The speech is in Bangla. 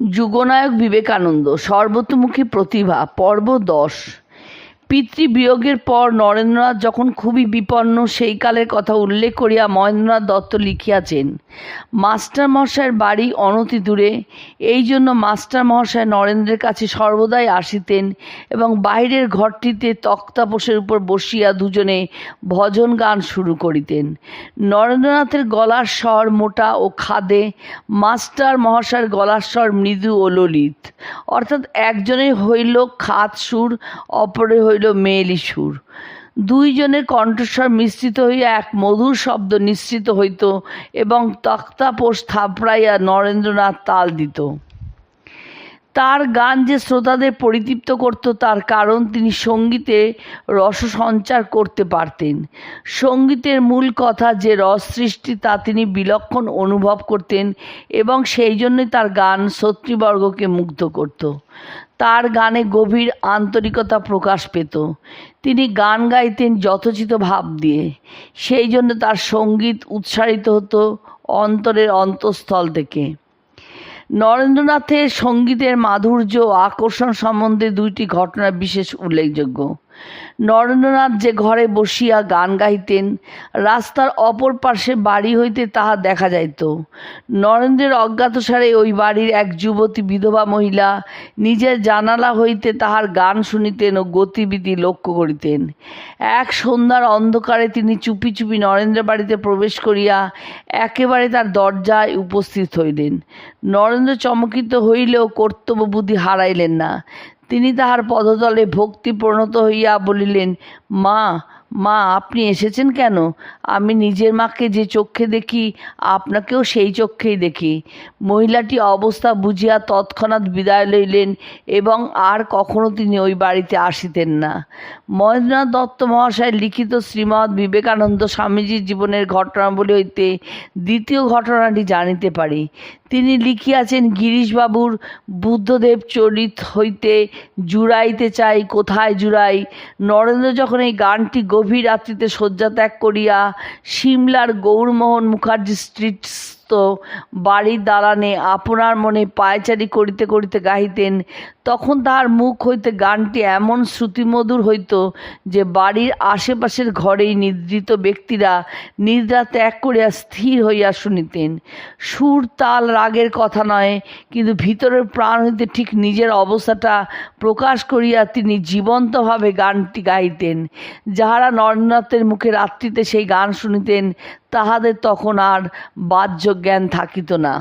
যুগনায়ক বিবেকানন্দ, সর্বতোমুখী প্রতিভা, পর্ব 10। পিতৃবিয়োগের পর নরেন্দ্রনাথ যখন খুবই বিপন্ন সেই কালের কথা উল্লেখ করিয়া মহেন্দ্রনাথ দত্ত লিখিয়াছেন, মাস্টারমশায়ের বাড়ি অনতি দূরে। এই জন্য মাস্টারমহাশয় নরেন্দ্রের কাছে সর্বদাই আসিতেন এবং বাহিরের ঘরটিতে তক্তাপোষের উপর বসিয়া দুজনে ভজন গান শুরু করিতেন। নরেন্দ্রনাথের গলার স্বর মোটা ও খাদে, মাস্টার মহাশয়ের গলার স্বর মৃদু ও ললিত, অর্থাৎ একজনের হইল খাদ সুর, অপরের হইল মেয়েলি সুর। দুইজনের কণ্ঠস্বর মিশ্রিত হইয়া এক মধুর শব্দ নিঃসৃত হইত এবং তক্তাপোষ থাপড়াইয়া নরেন্দ্রনাথ তাল দিত। তার গান যে শ্রোতাদের পরিতৃপ্ত করত তার কারণ তিনি সঙ্গীতে রস সঞ্চার করতে পারতেন। সঙ্গীতের মূল কথা যে রস সৃষ্টি তা তিনি বিলক্ষণ অনুভব করতেন এবং সেই জন্যই তার গান শ্রোতৃবর্গকে মুগ্ধ করত। তার গানে গভীর আন্তরিকতা প্রকাশ পেত। তিনি গান গাইতেন যথোচিত ভাব দিয়ে, সেই জন্য তার সঙ্গীত উচ্চারিত হতো অন্তরের অন্তঃস্থল থেকে। নরেন্দ্রনাথের সঙ্গীতের মাধুর্য ও আকর্ষণ সম্বন্ধে দুইটি ঘটনা বিশেষ উল্লেখযোগ্য। নরেন্দ্রনাথ যে ঘরে বসিয়া গান গাইতেন, রাস্তার অপর পার্শ্বে বাড়ি হইতে তাহা দেখা যাইত। নরেন্দ্রের অজ্ঞাতসারে ওই বাড়ির এক যুবতী বিধবা মহিলা নিজের জানালা হইতে তাহার গান শুনিতেন ও গতিবিধি লক্ষ্য করিতেন। এক সন্ধ্যার অন্ধকারে তিনি চুপি চুপি নরেন্দ্রের বাড়িতে প্রবেশ করিয়া একেবারে তার দরজায় উপস্থিত হইলেন। নরেন্দ্র চমকিত হইলেও কর্তব্যবুদ্ধি হারাইলেন না। তিনি তাহার পদতলে ভক্তিপ্রণত হইয়া বলিলেন, মা, মা, আপনি এসেছেন কেন? আমি নিজের মাকে যে চক্ষে দেখি আপনাকেও সেই চক্ষেই দেখি। মহিলাটি অবস্থা বুঝিয়া তৎক্ষণাৎ বিদায় লইলেন এবং আর কখনো তিনি ওই বাড়িতে আসিতেন না। মহেন্দ্রনাথ দত্ত মহাশয় লিখিত শ্রীমৎ বিবেকানন্দ স্বামীজির জীবনের ঘটনাবলী হইতে দ্বিতীয় ঘটনাটি জানিতে পারি। তিনি লিখিয়াছেন, গিরিশবাবুর বুদ্ধদেব চরিত হইতে জুড়াইতে চাই কোথায় জুড়াই। নরেন্দ্র যখন এই গানটি গভীর রাত্রিতে শয্যা ত্যাগ করিয়া সিমলার গৌরমোহন মুখার্জি স্ট্রিটস্থ বাড়ির দালানে আপনার মনে পায়চারি করিতে করিতে গাহিতেন, তখন তাহার মুখ হইতে গানটি এমন শ্রুতিমধুর হইত যে বাড়ির আশেপাশের ঘরেই নিদ্রিত ব্যক্তিরা নিদ্রা ত্যাগ করিয়া স্থির হইয়া শুনিতেন। সুর তাল রাগের কথা নয়, কিন্তু ভিতরের প্রাণ হইতে ঠিক নিজের অবস্থাটা প্রকাশ করিয়া তিনি জীবন্তভাবে গানটি গাইতেন। যাহারা নরেন্দ্রনাথের মুখে রাত্রিতে সেই গান শুনিতেন তাহাদের তখন আর বাহ্য জ্ঞান থাকিত না।